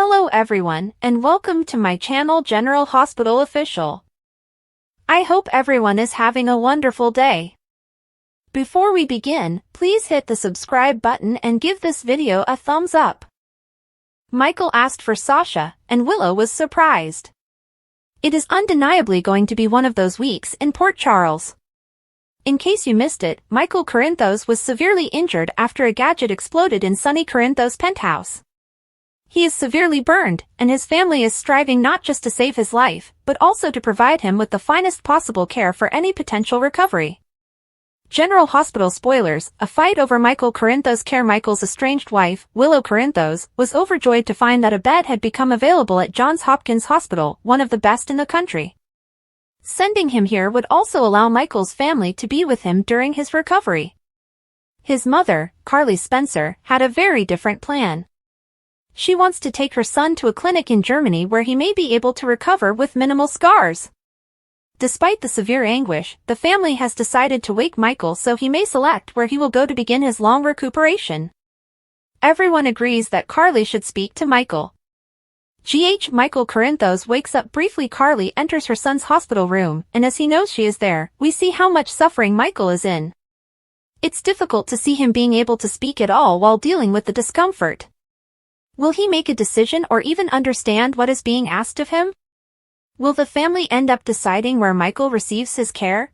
Hello everyone, and welcome to my channel General Hospital Official. I hope everyone is having a wonderful day. Before we begin, please hit the subscribe button and give this video a thumbs up. Michael asked for Sasha, and Willow was surprised. It is undeniably going to be one of those weeks in Port Charles. In case you missed it, Michael Corinthos was severely injured after a gadget exploded in Sonny Corinthos' penthouse. He is severely burned, and his family is striving not just to save his life, but also to provide him with the finest possible care for any potential recovery. General Hospital spoilers: a fight over Michael Corinthos' care. Michael's estranged wife, Willow Corinthos, was overjoyed to find that a bed had become available at Johns Hopkins Hospital, one of the best in the country. Sending him here would also allow Michael's family to be with him during his recovery. His mother, Carly Spencer, had a very different plan. She wants to take her son to a clinic in Germany where he may be able to recover with minimal scars. Despite the severe anguish, the family has decided to wake Michael so he may select where he will go to begin his long recuperation. Everyone agrees that Carly should speak to Michael. Michael Corinthos wakes up briefly. Carly enters her son's hospital room, and as he knows she is there, we see how much suffering Michael is in. It's difficult to see him being able to speak at all while dealing with the discomfort. Will he make a decision or even understand what is being asked of him? Will the family end up deciding where Michael receives his care?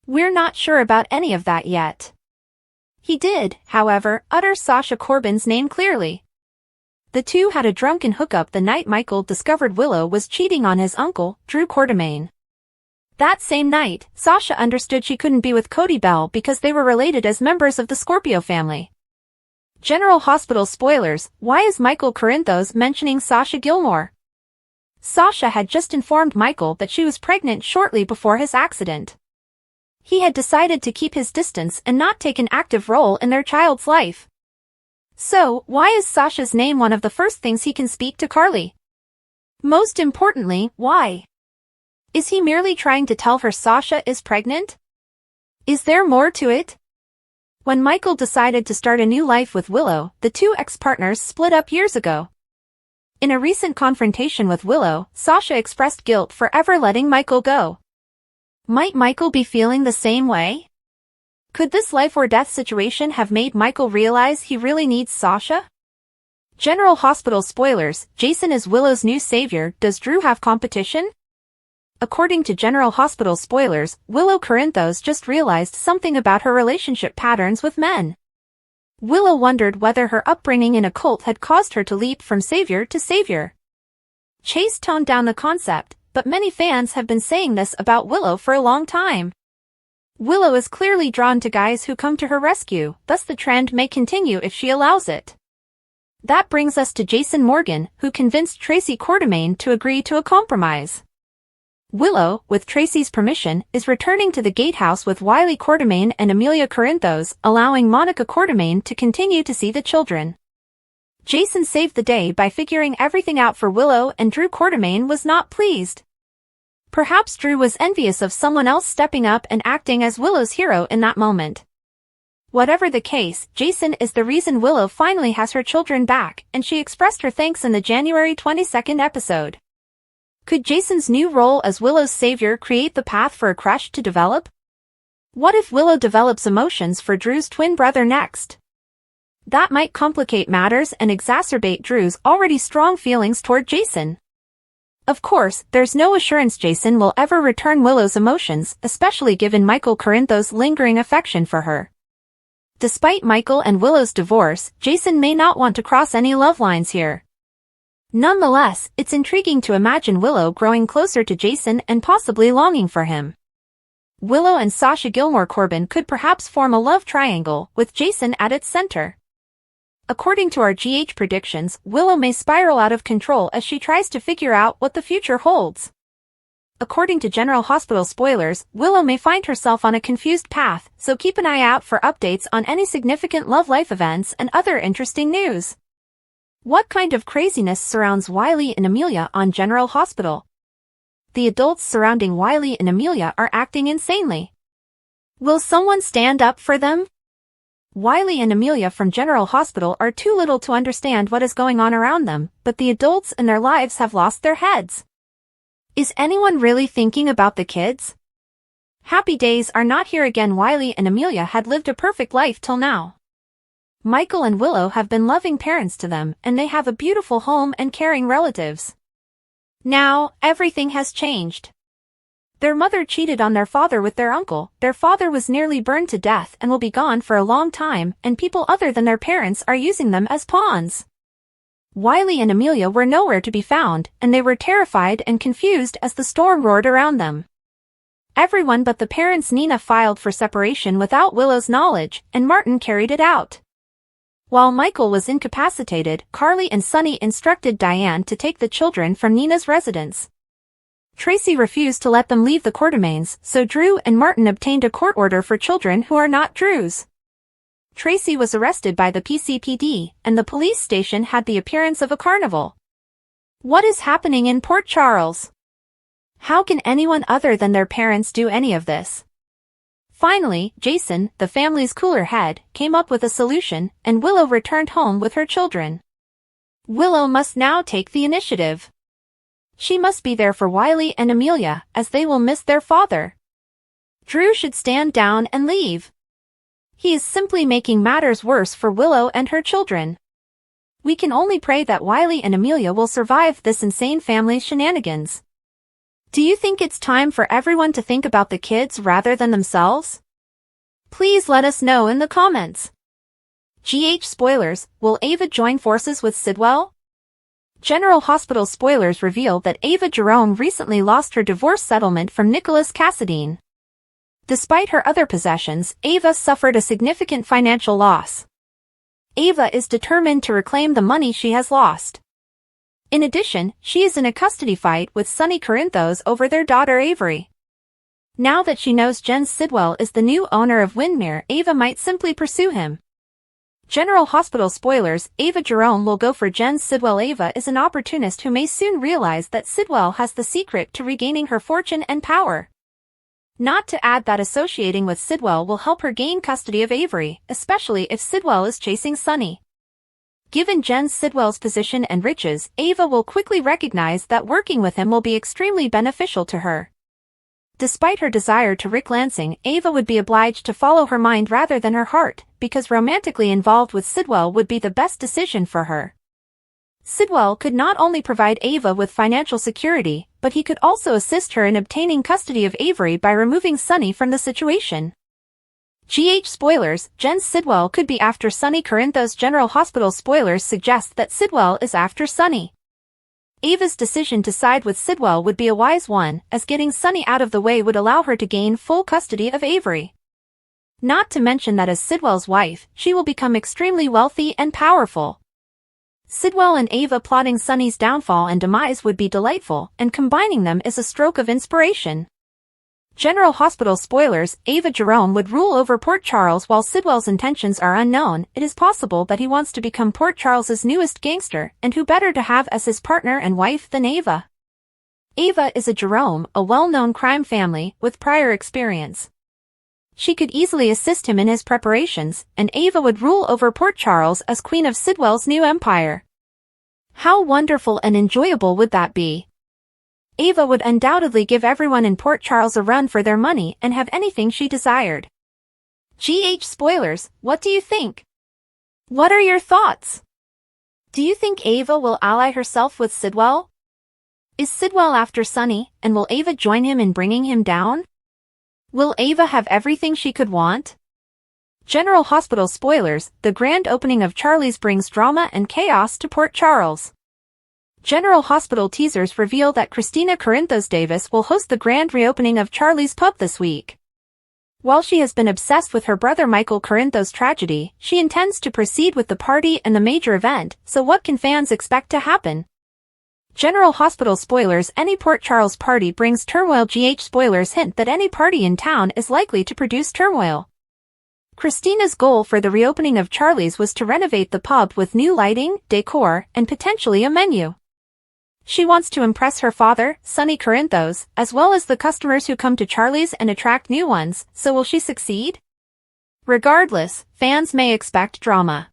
We're not sure about any of that yet. He did, however, utter Sasha Corbin's name clearly. The two had a drunken hookup the night Michael discovered Willow was cheating on his uncle, Drew Quartermaine. That same night, Sasha understood she couldn't be with Cody Bell because they were related as members of the Scorpio family. General Hospital spoilers: why is Michael Corinthos mentioning Sasha Gilmore? Sasha had just informed Michael that she was pregnant shortly before his accident. He had decided to keep his distance and not take an active role in their child's life. So, why is Sasha's name one of the first things he can speak to Carly? Most importantly, why? Is he merely trying to tell her Sasha is pregnant? Is there more to it? When Michael decided to start a new life with Willow, the two ex-partners split up years ago. In a recent confrontation with Willow, Sasha expressed guilt for ever letting Michael go. Might Michael be feeling the same way? Could this life-or-death situation have made Michael realize he really needs Sasha? General Hospital spoilers: Jason is Willow's new savior. Does Drew have competition? According to General Hospital spoilers, Willow Corinthos just realized something about her relationship patterns with men. Willow wondered whether her upbringing in a cult had caused her to leap from savior to savior. Chase toned down the concept, but many fans have been saying this about Willow for a long time. Willow is clearly drawn to guys who come to her rescue, thus the trend may continue if she allows it. That brings us to Jason Morgan, who convinced Tracy Quartermaine to agree to a compromise. Willow, with Tracy's permission, is returning to the gatehouse with Wiley Quartermaine and Amelia Corinthos, allowing Monica Quartermaine to continue to see the children. Jason saved the day by figuring everything out for Willow, and Drew Quartermaine was not pleased. Perhaps Drew was envious of someone else stepping up and acting as Willow's hero in that moment. Whatever the case, Jason is the reason Willow finally has her children back, and she expressed her thanks in the January 22nd episode. Could Jason's new role as Willow's savior create the path for a crush to develop? What if Willow develops emotions for Drew's twin brother next? That might complicate matters and exacerbate Drew's already strong feelings toward Jason. Of course, there's no assurance Jason will ever return Willow's emotions, especially given Michael Corinthos' lingering affection for her. Despite Michael and Willow's divorce, Jason may not want to cross any love lines here. Nonetheless, it's intriguing to imagine Willow growing closer to Jason and possibly longing for him. Willow and Sasha Gilmore Corbin could perhaps form a love triangle, with Jason at its center. According to our GH predictions, Willow may spiral out of control as she tries to figure out what the future holds. According to General Hospital spoilers, Willow may find herself on a confused path, so keep an eye out for updates on any significant love life events and other interesting news. What kind of craziness surrounds Wiley and Amelia on General Hospital? The adults surrounding Wiley and Amelia are acting insanely. Will someone stand up for them? Wiley and Amelia from General Hospital are too little to understand what is going on around them, but the adults in their lives have lost their heads. Is anyone really thinking about the kids? Happy days are not here again. Wiley and Amelia had lived a perfect life till now. Michael and Willow have been loving parents to them, and they have a beautiful home and caring relatives. Now, everything has changed. Their mother cheated on their father with their uncle, their father was nearly burned to death and will be gone for a long time, and people other than their parents are using them as pawns. Wiley and Amelia were nowhere to be found, and they were terrified and confused as the storm roared around them. Everyone but the parents Nina filed for separation without Willow's knowledge, and Martin carried it out. While Michael was incapacitated, Carly and Sunny instructed Diane to take the children from Nina's residence. Tracy refused to let them leave the Quartermaines, so Drew and Martin obtained a court order for children who are not Drew's. Tracy was arrested by the PCPD, and the police station had the appearance of a carnival. What is happening in Port Charles? How can anyone other than their parents do any of this? Finally, Jason, the family's cooler head, came up with a solution, and Willow returned home with her children. Willow must now take the initiative. She must be there for Wiley and Amelia, as they will miss their father. Drew should stand down and leave. He is simply making matters worse for Willow and her children. We can only pray that Wiley and Amelia will survive this insane family's shenanigans. Do you think it's time for everyone to think about the kids rather than themselves? Please let us know in the comments. GH spoilers, will Ava join forces with Sidwell? General Hospital spoilers reveal that Ava Jerome recently lost her divorce settlement from Nicholas Cassadine. Despite her other possessions, Ava suffered a significant financial loss. Ava is determined to reclaim the money she has lost. In addition, she is in a custody fight with Sonny Corinthos over their daughter Avery. Now that she knows Jens Sidwell is the new owner of Windmere, Ava might simply pursue him. General Hospital spoilers, Ava Jerome will go for Jens Sidwell. Ava is an opportunist who may soon realize that Sidwell has the secret to regaining her fortune and power. Not to add that associating with Sidwell will help her gain custody of Avery, especially if Sidwell is chasing Sonny. Given Jens Sidwell's position and riches, Ava will quickly recognize that working with him will be extremely beneficial to her. Despite her desire to Rick Lansing, Ava would be obliged to follow her mind rather than her heart, because romantically involved with Sidwell would be the best decision for her. Sidwell could not only provide Ava with financial security, but he could also assist her in obtaining custody of Avery by removing Sonny from the situation. GH spoilers, Jens Sidwell could be after Sonny Corinthos. General Hospital spoilers suggest that Sidwell is after Sonny. Ava's decision to side with Sidwell would be a wise one, as getting Sonny out of the way would allow her to gain full custody of Avery. Not to mention that as Sidwell's wife, she will become extremely wealthy and powerful. Sidwell and Ava plotting Sonny's downfall and demise would be delightful, and combining them is a stroke of inspiration. General Hospital spoilers, Ava Jerome would rule over Port Charles while Sidwell's intentions are unknown. It is possible that he wants to become Port Charles's newest gangster, and who better to have as his partner and wife than Ava? Ava is a Jerome, a well-known crime family, with prior experience. She could easily assist him in his preparations, and Ava would rule over Port Charles as queen of Sidwell's new empire. How wonderful and enjoyable would that be? Ava would undoubtedly give everyone in Port Charles a run for their money and have anything she desired. GH spoilers, what do you think? What are your thoughts? Do you think Ava will ally herself with Sidwell? Is Sidwell after Sonny, and will Ava join him in bringing him down? Will Ava have everything she could want? General Hospital spoilers, the grand opening of Charlie's brings drama and chaos to Port Charles. General Hospital teasers reveal that Christina Corinthos Davis will host the grand reopening of Charlie's Pub this week. While she has been obsessed with her brother Michael Corinthos' tragedy, she intends to proceed with the party and the major event, so what can fans expect to happen? General Hospital spoilers, any Port Charles party brings turmoil. GH spoilers hint that any party in town is likely to produce turmoil. Christina's goal for the reopening of Charlie's was to renovate the pub with new lighting, decor, and potentially a menu. She wants to impress her father, Sonny Corinthos, as well as the customers who come to Charlie's and attract new ones, so will she succeed? Regardless, fans may expect drama.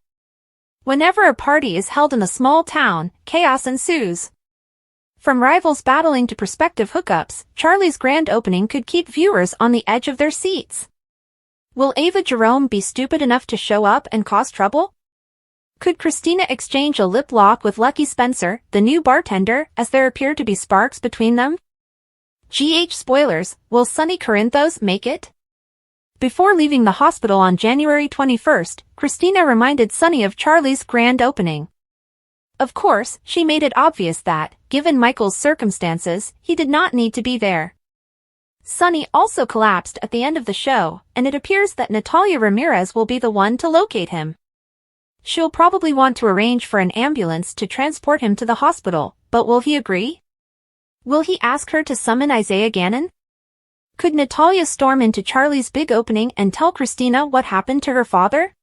Whenever a party is held in a small town, chaos ensues. From rivals battling to prospective hookups, Charlie's grand opening could keep viewers on the edge of their seats. Will Ava Jerome be stupid enough to show up and cause trouble? Could Christina exchange a lip lock with Lucky Spencer, the new bartender, as there appear to be sparks between them? Spoilers, will Sonny Corinthos make it? Before leaving the hospital on January 21st, Christina reminded Sonny of Charlie's grand opening. Of course, she made it obvious that, given Michael's circumstances, he did not need to be there. Sonny also collapsed at the end of the show, and it appears that Natalia Ramirez will be the one to locate him. She'll probably want to arrange for an ambulance to transport him to the hospital, but will he agree? Will he ask her to summon Isaiah Gannon? Could Natalia storm into Charlie's big opening and tell Christina what happened to her father?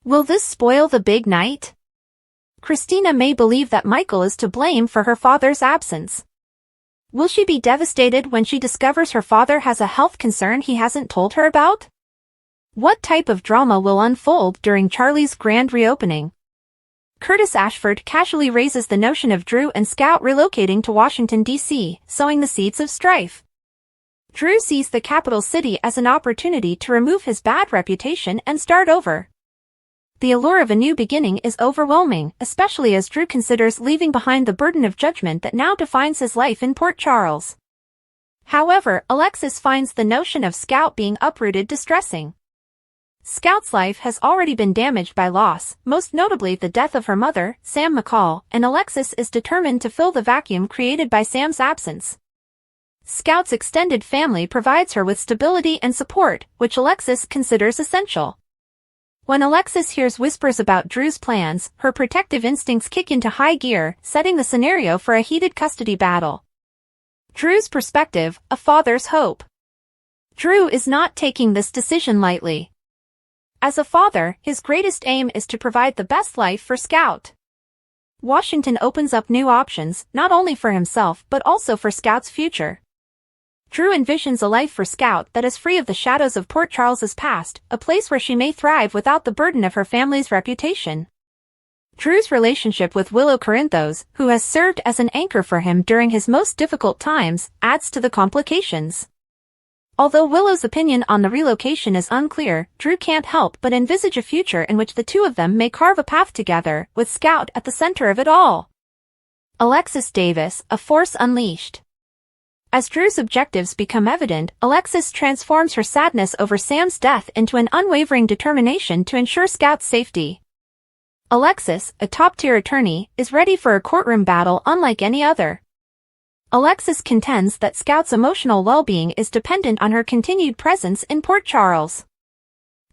Will this spoil the big night? Christina may believe that Michael is to blame for her father's absence. Will she be devastated when she discovers her father has a health concern he hasn't told her about? What type of drama will unfold during Charlie's grand reopening? Curtis Ashford casually raises the notion of Drew and Scout relocating to Washington, D.C., sowing the seeds of strife. Drew sees the capital city as an opportunity to remove his bad reputation and start over. The allure of a new beginning is overwhelming, especially as Drew considers leaving behind the burden of judgment that now defines his life in Port Charles. However, Alexis finds the notion of Scout being uprooted distressing. Scout's life has already been damaged by loss, most notably the death of her mother, Sam McCall, and Alexis is determined to fill the vacuum created by Sam's absence. Scout's extended family provides her with stability and support, which Alexis considers essential. When Alexis hears whispers about Drew's plans, her protective instincts kick into high gear, setting the scenario for a heated custody battle. Drew's perspective, a father's hope. Drew is not taking this decision lightly. As a father, his greatest aim is to provide the best life for Scout. Washington opens up new options, not only for himself but also for Scout's future. Drew envisions a life for Scout that is free of the shadows of Port Charles's past, a place where she may thrive without the burden of her family's reputation. Drew's relationship with Willow Corinthos, who has served as an anchor for him during his most difficult times, adds to the complications. Although Willow's opinion on the relocation is unclear, Drew can't help but envisage a future in which the two of them may carve a path together, with Scout at the center of it all. Alexis Davis, a force unleashed. As Drew's objectives become evident, Alexis transforms her sadness over Sam's death into an unwavering determination to ensure Scout's safety. Alexis, a top-tier attorney, is ready for a courtroom battle unlike any other. Alexis contends that Scout's emotional well-being is dependent on her continued presence in Port Charles.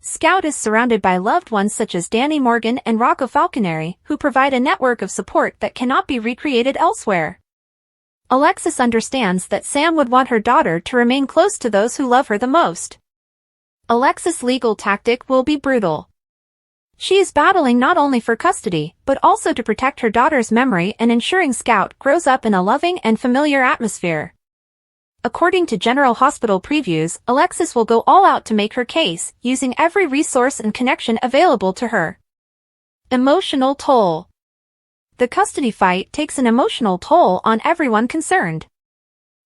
Scout is surrounded by loved ones such as Danny Morgan and Rocco Falconeri, who provide a network of support that cannot be recreated elsewhere. Alexis understands that Sam would want her daughter to remain close to those who love her the most. Alexis' legal tactic will be brutal. She is battling not only for custody, but also to protect her daughter's memory and ensuring Scout grows up in a loving and familiar atmosphere. According to General Hospital previews, Alexis will go all out to make her case, using every resource and connection available to her. Emotional toll. The custody fight takes an emotional toll on everyone concerned.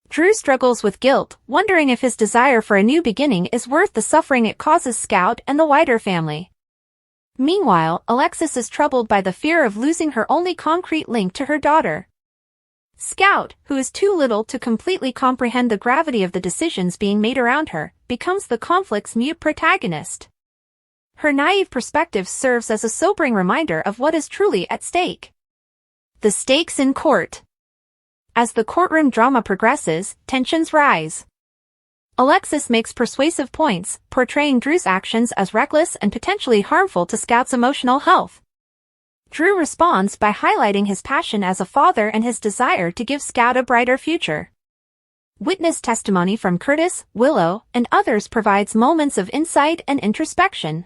Drew struggles with guilt, wondering if his desire for a new beginning is worth the suffering it causes Scout and the wider family. Meanwhile, Alexis is troubled by the fear of losing her only concrete link to her daughter. Scout, who is too little to completely comprehend the gravity of the decisions being made around her, becomes the conflict's mute protagonist. Her naive perspective serves as a sobering reminder of what is truly at stake. The stakes in court. As the courtroom drama progresses, tensions rise. Alexis makes persuasive points, portraying Drew's actions as reckless and potentially harmful to Scout's emotional health. Drew responds by highlighting his passion as a father and his desire to give Scout a brighter future. Witness testimony from Curtis, Willow, and others provides moments of insight and introspection.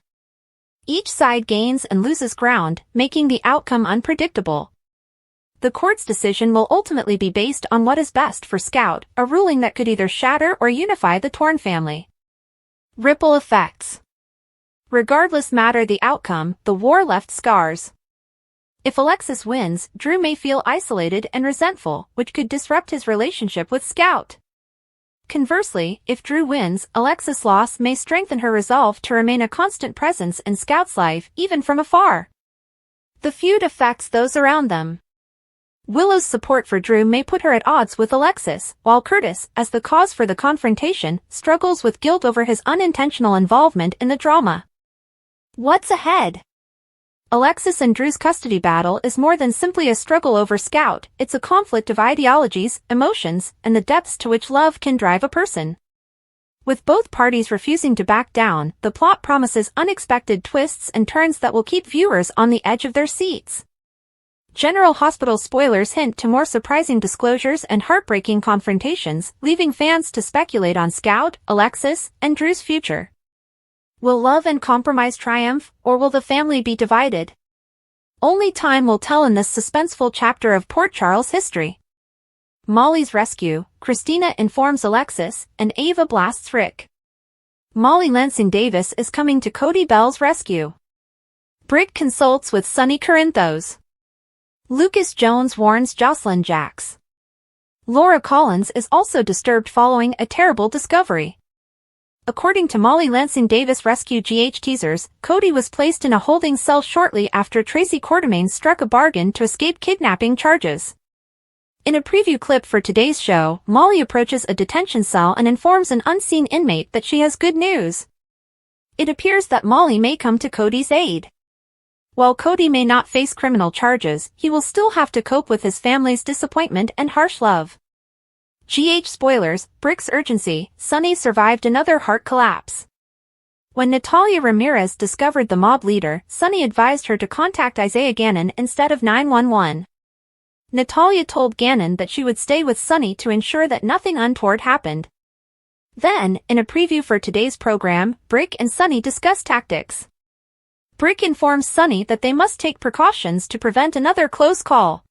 Each side gains and loses ground, making the outcome unpredictable. The court's decision will ultimately be based on what is best for Scout, a ruling that could either shatter or unify the torn family. Ripple effects. Regardless matter the outcome, the war left scars. If Alexis wins, Drew may feel isolated and resentful, which could disrupt his relationship with Scout. Conversely, if Drew wins, Alexis' loss may strengthen her resolve to remain a constant presence in Scout's life, even from afar. The feud affects those around them. Willow's support for Drew may put her at odds with Alexis, while Curtis, as the cause for the confrontation, struggles with guilt over his unintentional involvement in the drama. What's ahead? Alexis and Drew's custody battle is more than simply a struggle over Scout, it's a conflict of ideologies, emotions, and the depths to which love can drive a person. With both parties refusing to back down, the plot promises unexpected twists and turns that will keep viewers on the edge of their seats. General Hospital spoilers hint to more surprising disclosures and heartbreaking confrontations, leaving fans to speculate on Scout, Alexis, and Drew's future. Will love and compromise triumph, or will the family be divided? Only time will tell in this suspenseful chapter of Port Charles history. Molly's rescue, Christina informs Alexis, and Ava blasts Rick. Molly Lansing Davis is coming to Cody Bell's rescue. Brick consults with Sonny Corinthos. Lucas Jones warns Jocelyn Jax. Laura Collins is also disturbed following a terrible discovery. According to Molly Lansing Davis Rescue GH teasers, Cody was placed in a holding cell shortly after Tracy Quartermaine struck a bargain to escape kidnapping charges. In a preview clip for today's show, Molly approaches a detention cell and informs an unseen inmate that she has good news. It appears that Molly may come to Cody's aid. While Cody may not face criminal charges, he will still have to cope with his family's disappointment and harsh love. GH spoilers, Brick's urgency, Sonny survived another heart collapse. When Natalia Ramirez discovered the mob leader, Sonny advised her to contact Isaiah Gannon instead of 911. Natalia told Gannon that she would stay with Sonny to ensure that nothing untoward happened. Then, in a preview for today's program, Brick and Sonny discuss tactics. Brick informs Sonny that they must take precautions to prevent another close call.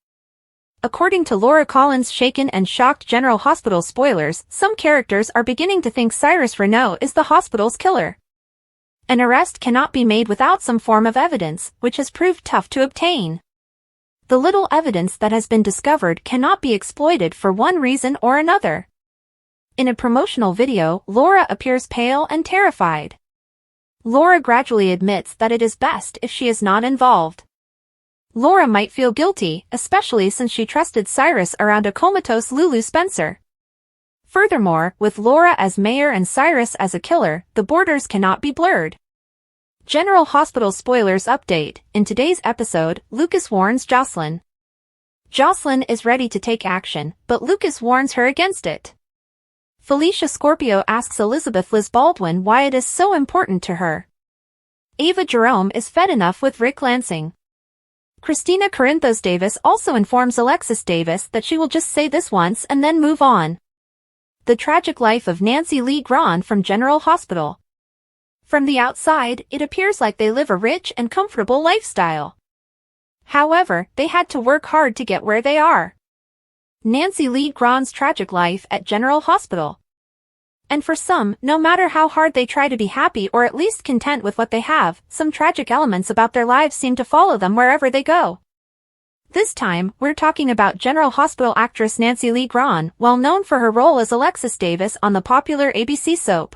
According to Laura Collins' shaken and shocked General Hospital spoilers, some characters are beginning to think Cyrus Renaud is the hospital's killer. An arrest cannot be made without some form of evidence, which has proved tough to obtain. The little evidence that has been discovered cannot be exploited for one reason or another. In a promotional video, Laura appears pale and terrified. Laura gradually admits that it is best if she is not involved. Laura might feel guilty, especially since she trusted Cyrus around a comatose Lulu Spencer. Furthermore, with Laura as mayor and Cyrus as a killer, the borders cannot be blurred. General Hospital spoilers update. In today's episode, Lucas warns Jocelyn. Jocelyn is ready to take action, but Lucas warns her against it. Felicia Scorpio asks Elizabeth Liz Baldwin why it is so important to her. Ava Jerome is fed enough with Rick Lansing. Christina Corinthos Davis also informs Alexis Davis that she will just say this once and then move on. The tragic life of Nancy Lee Grahn from General Hospital. From the outside, it appears like they live a rich and comfortable lifestyle. However, they had to work hard to get where they are. Nancy Lee Grahn's tragic life at General Hospital. And for some, no matter how hard they try to be happy or at least content with what they have, some tragic elements about their lives seem to follow them wherever they go. This time, we're talking about General Hospital actress Nancy Lee Grahn, well known for her role as Alexis Davis on the popular ABC soap.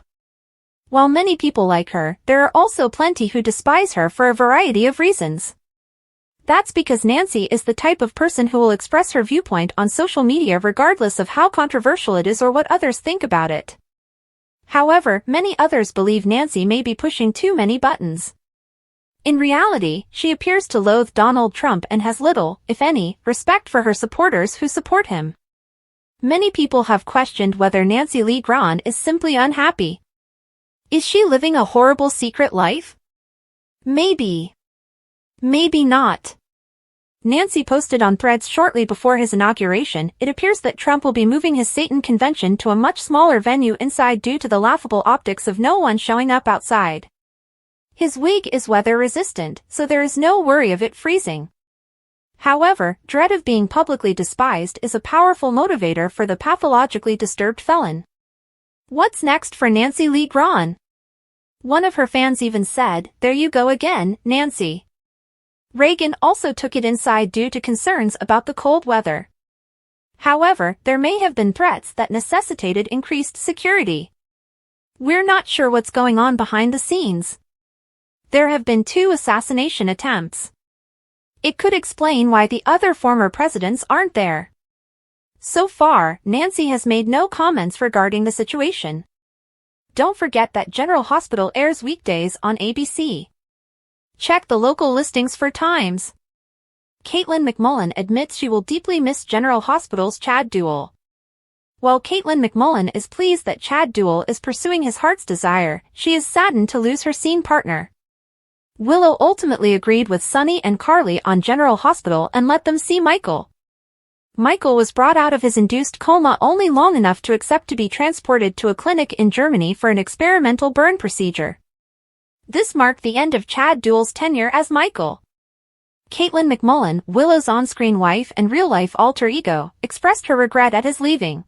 While many people like her, there are also plenty who despise her for a variety of reasons. That's because Nancy is the type of person who will express her viewpoint on social media regardless of how controversial it is or what others think about it. However, many others believe Nancy may be pushing too many buttons. In reality, she appears to loathe Donald Trump and has little, if any, respect for her supporters who support him. Many people have questioned whether Nancy Lee Grahn is simply unhappy. Is she living a horrible secret life? Maybe. Maybe not. Nancy posted on Threads shortly before his inauguration, it appears that Trump will be moving his Satan convention to a much smaller venue inside due to the laughable optics of no one showing up outside. His wig is weather-resistant, so there is no worry of it freezing. However, dread of being publicly despised is a powerful motivator for the pathologically disturbed felon. What's next for Nancy Lee Grahn? One of her fans even said, "There you go again, Nancy." Reagan also took it inside due to concerns about the cold weather. However, there may have been threats that necessitated increased security. We're not sure what's going on behind the scenes. There have been 2 assassination attempts. It could explain why the other former presidents aren't there. So far, Nancy has made no comments regarding the situation. Don't forget that General Hospital airs weekdays on ABC. Check the local listings for times. Caitlin McMullen admits she will deeply miss General Hospital's Chad Duell. While Caitlin McMullen is pleased that Chad Duell is pursuing his heart's desire, she is saddened to lose her scene partner. Willow ultimately agreed with Sonny and Carly on General Hospital and let them see Michael. Michael was brought out of his induced coma only long enough to accept to be transported to a clinic in Germany for an experimental burn procedure. This marked the end of Chad Duell's tenure as Michael. Caitlin McMullen, Willow's on-screen wife and real-life alter ego, expressed her regret at his leaving.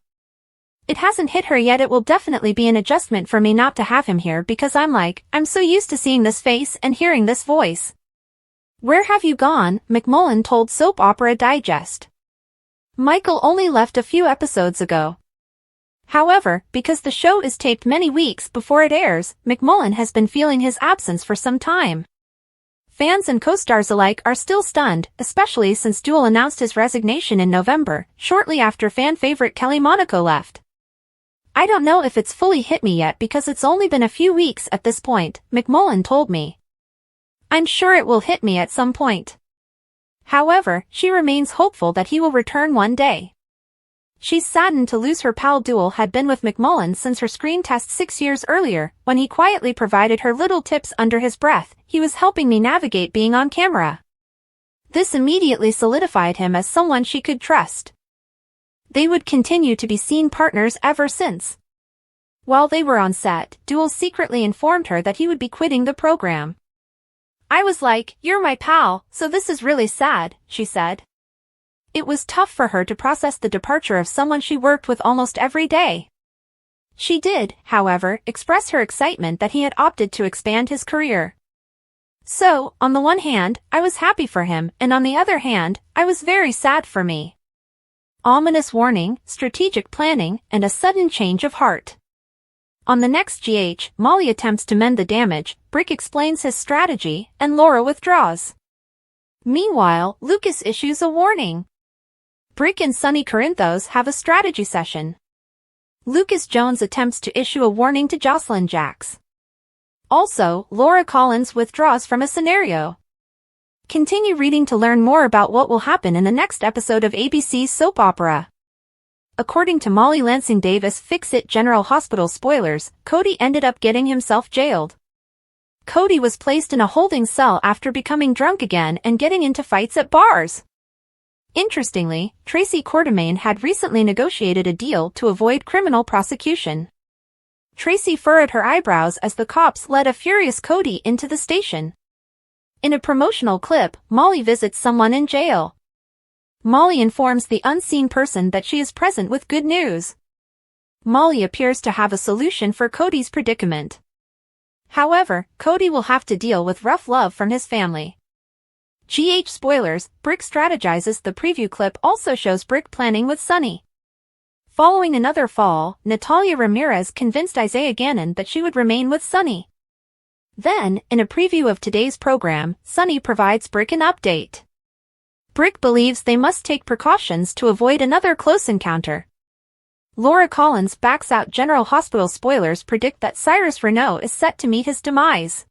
"It hasn't hit her yet. It will definitely be an adjustment for me not to have him here because I'm so used to seeing this face and hearing this voice." "Where have you gone?" McMullen told Soap Opera Digest. "Michael only left a few episodes ago." However, because the show is taped many weeks before it airs, McMullen has been feeling his absence for some time. Fans and co-stars alike are still stunned, especially since Duell announced his resignation in November, shortly after fan favorite Kelly Monaco left. "I don't know if it's fully hit me yet because it's only been a few weeks at this point," McMullen told me. "I'm sure it will hit me at some point." However, she remains hopeful that he will return one day. She's saddened to lose her pal. Duell had been with McMullen since her screen test 6 years earlier, when he quietly provided her little tips under his breath. "He was helping me navigate being on camera." This immediately solidified him as someone she could trust. They would continue to be scene partners ever since. While they were on set, Duell secretly informed her that he would be quitting the program. "I was like, you're my pal, so this is really sad," she said. It was tough for her to process the departure of someone she worked with almost every day. She did, however, express her excitement that he had opted to expand his career. "So, on the one hand, I was happy for him, and on the other hand, I was very sad for me. Ominous warning, strategic planning, and a sudden change of heart." On the next GH, Molly attempts to mend the damage, Brick explains his strategy, and Laura withdraws. Meanwhile, Lucas issues a warning. Brick and Sonny Corinthos have a strategy session. Lucas Jones attempts to issue a warning to Jocelyn Jax. Also, Laura Collins withdraws from a scenario. Continue reading to learn more about what will happen in the next episode of ABC's soap opera. According to Molly Lansing Davis Fix-It General Hospital spoilers, Cody ended up getting himself jailed. Cody was placed in a holding cell after becoming drunk again and getting into fights at bars. Interestingly, Tracy Quartermaine had recently negotiated a deal to avoid criminal prosecution. Tracy furrowed her eyebrows as the cops led a furious Cody into the station. In a promotional clip, Molly visits someone in jail. Molly informs the unseen person that she is present with good news. Molly appears to have a solution for Cody's predicament. However, Cody will have to deal with rough love from his family. GH spoilers, Brick strategizes. The preview clip also shows Brick planning with Sonny. Following another fall, Natalia Ramirez convinced Isaiah Gannon that she would remain with Sonny. Then, in a preview of today's program, Sonny provides Brick an update. Brick believes they must take precautions to avoid another close encounter. Laura Collins backs out. General Hospital spoilers predict that Cyrus Renaud is set to meet his demise.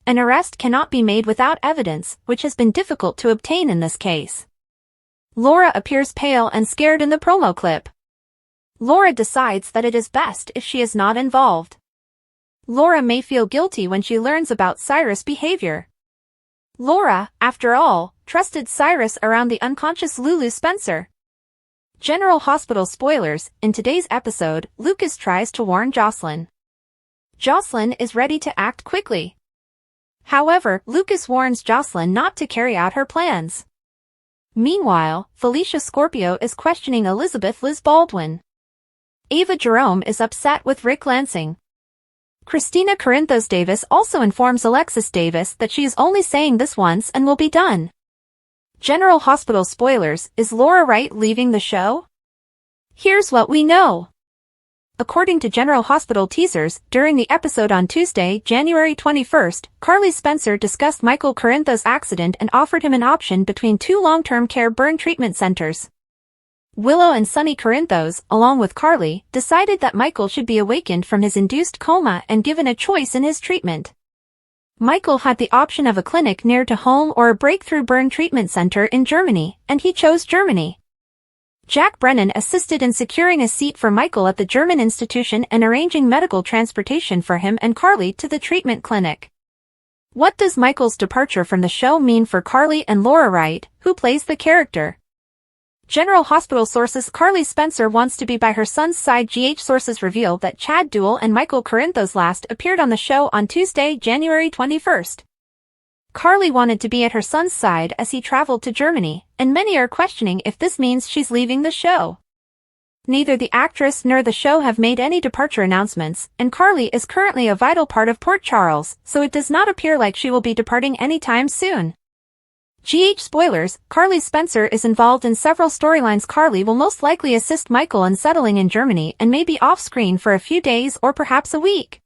An arrest cannot be made without evidence, which has been difficult to obtain in this case. Laura appears pale and scared in the promo clip. Laura decides that it is best if she is not involved. Laura may feel guilty when she learns about Cyrus' behavior. Laura, after all, trusted Cyrus around the unconscious Lulu Spencer. General Hospital spoilers, in today's episode, Lucas tries to warn Jocelyn. Jocelyn is ready to act quickly. However, Lucas warns Jocelyn not to carry out her plans. Meanwhile, Felicia Scorpio is questioning Elizabeth Liz Baldwin. Ava Jerome is upset with Rick Lansing. Christina Corinthos Davis also informs Alexis Davis that she is only saying this once and will be done. General Hospital spoilers, is Laura Wright leaving the show? Here's what we know. According to General Hospital teasers, during the episode on Tuesday, January 21st, Carly Spencer discussed Michael Corinthos' accident and offered him an option between two long-term care burn treatment centers. Willow and Sonny Corinthos, along with Carly, decided that Michael should be awakened from his induced coma and given a choice in his treatment. Michael had the option of a clinic near to home or a breakthrough burn treatment center in Germany, and he chose Germany. Jack Brennan assisted in securing a seat for Michael at the German institution and arranging medical transportation for him and Carly to the treatment clinic. What does Michael's departure from the show mean for Carly and Laura Wright, who plays the character? General Hospital sources Carly Spencer wants to be by her son's side. GH sources reveal that Chad Duell and Michael Corinthos last appeared on the show on Tuesday, January 21st. Carly wanted to be at her son's side as he traveled to Germany, and many are questioning if this means she's leaving the show. Neither the actress nor the show have made any departure announcements, and Carly is currently a vital part of Port Charles, so it does not appear like she will be departing anytime soon. GH spoilers, Carly Spencer is involved in several storylines. Carly will most likely assist Michael in settling in Germany and may be off-screen for a few days or perhaps a week.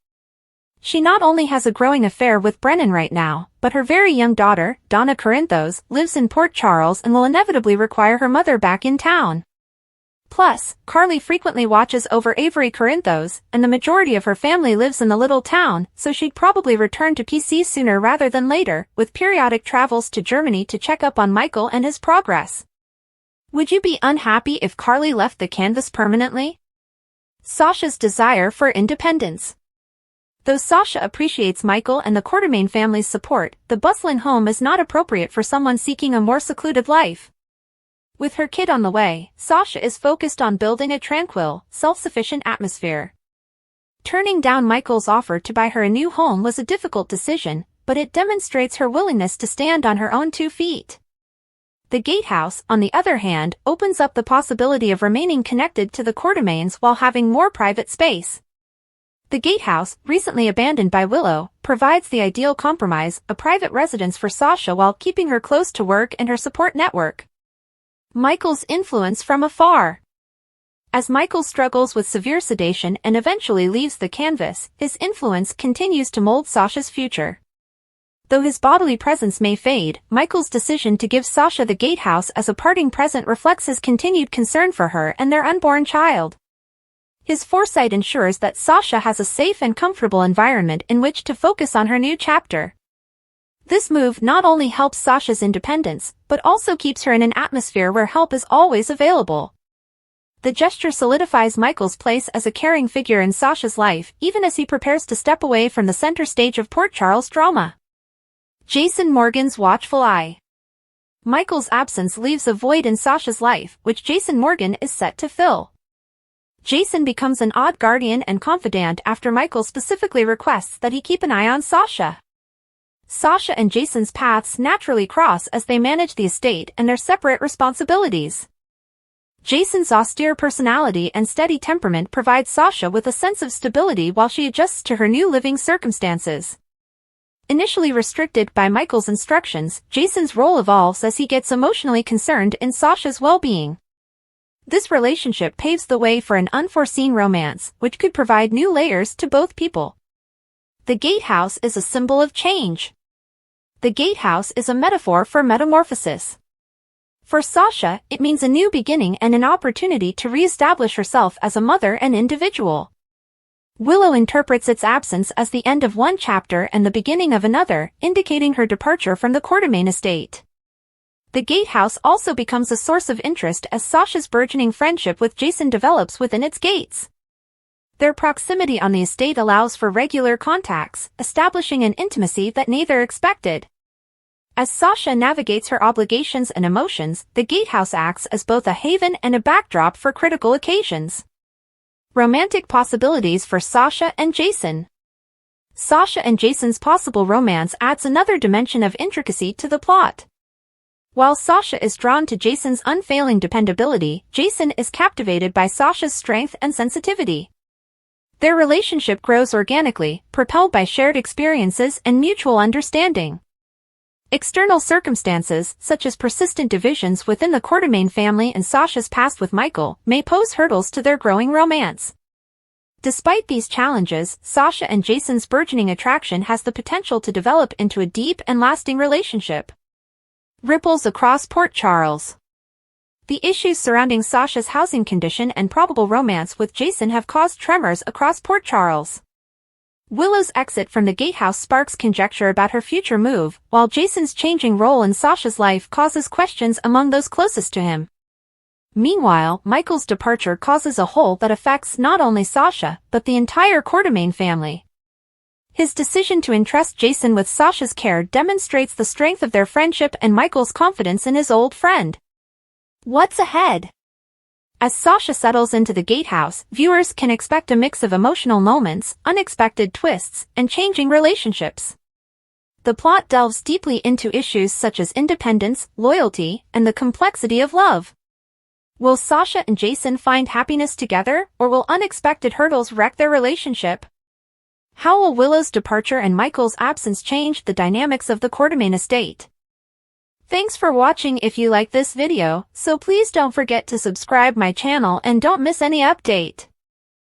She not only has a growing affair with Brennan right now, but her very young daughter, Donna Corinthos, lives in Port Charles and will inevitably require her mother back in town. Plus, Carly frequently watches over Avery Corinthos, and the majority of her family lives in the little town, so she'd probably return to PC sooner rather than later, with periodic travels to Germany to check up on Michael and his progress. Would you be unhappy if Carly left the canvas permanently? Sasha's desire for independence. Though Sasha appreciates Michael and the Quartermain family's support, the bustling home is not appropriate for someone seeking a more secluded life. With her kid on the way, Sasha is focused on building a tranquil, self-sufficient atmosphere. Turning down Michael's offer to buy her a new home was a difficult decision, but it demonstrates her willingness to stand on her own 2 feet. The Gatehouse, on the other hand, opens up the possibility of remaining connected to the Quartermains while having more private space. The Gatehouse, recently abandoned by Willow, provides the ideal compromise, a private residence for Sasha while keeping her close to work and her support network. Michael's influence from afar. As Michael struggles with severe sedation and eventually leaves the canvas, his influence continues to mold Sasha's future. Though his bodily presence may fade, Michael's decision to give Sasha the Gatehouse as a parting present reflects his continued concern for her and their unborn child. His foresight ensures that Sasha has a safe and comfortable environment in which to focus on her new chapter. This move not only helps Sasha's independence, but also keeps her in an atmosphere where help is always available. The gesture solidifies Michael's place as a caring figure in Sasha's life, even as he prepares to step away from the center stage of Port Charles drama. Jason Morgan's watchful eye. Michael's absence leaves a void in Sasha's life, which Jason Morgan is set to fill. Jason becomes an odd guardian and confidant after Michael specifically requests that he keep an eye on Sasha. Sasha and Jason's paths naturally cross as they manage the estate and their separate responsibilities. Jason's austere personality and steady temperament provide Sasha with a sense of stability while she adjusts to her new living circumstances. Initially restricted by Michael's instructions, Jason's role evolves as he gets emotionally concerned in Sasha's well-being. This relationship paves the way for an unforeseen romance, which could provide new layers to both people. The Gatehouse is a symbol of change. The Gatehouse is a metaphor for metamorphosis. For Sasha, it means a new beginning and an opportunity to re-establish herself as a mother and individual. Willow interprets its absence as the end of one chapter and the beginning of another, indicating her departure from the Quartermain estate. The Gatehouse also becomes a source of interest as Sasha's burgeoning friendship with Jason develops within its gates. Their proximity on the estate allows for regular contacts, establishing an intimacy that neither expected. As Sasha navigates her obligations and emotions, the Gatehouse acts as both a haven and a backdrop for critical occasions. Romantic possibilities for Sasha and Jason. Sasha and Jason's possible romance adds another dimension of intricacy to the plot. While Sasha is drawn to Jason's unfailing dependability, Jason is captivated by Sasha's strength and sensitivity. Their relationship grows organically, propelled by shared experiences and mutual understanding. External circumstances, such as persistent divisions within the Quartermain family and Sasha's past with Michael, may pose hurdles to their growing romance. Despite these challenges, Sasha and Jason's burgeoning attraction has the potential to develop into a deep and lasting relationship. Ripples across Port Charles. The issues surrounding Sasha's housing condition and probable romance with Jason have caused tremors across Port Charles. Willow's exit from the gatehouse sparks conjecture about her future move, while Jason's changing role in Sasha's life causes questions among those closest to him. Meanwhile, Michael's departure causes a hole that affects not only Sasha, but the entire Quartermain family. His decision to entrust Jason with Sasha's care demonstrates the strength of their friendship and Michael's confidence in his old friend. What's ahead? As Sasha settles into the gatehouse, viewers can expect a mix of emotional moments, unexpected twists, and changing relationships. The plot delves deeply into issues such as independence, loyalty, and the complexity of love. Will Sasha and Jason find happiness together, or will unexpected hurdles wreck their relationship? How will Willow's departure and Michael's absence change the dynamics of the Quartermain estate? Thanks for watching. If you like this video, so please don't forget to subscribe my channel and don't miss any update.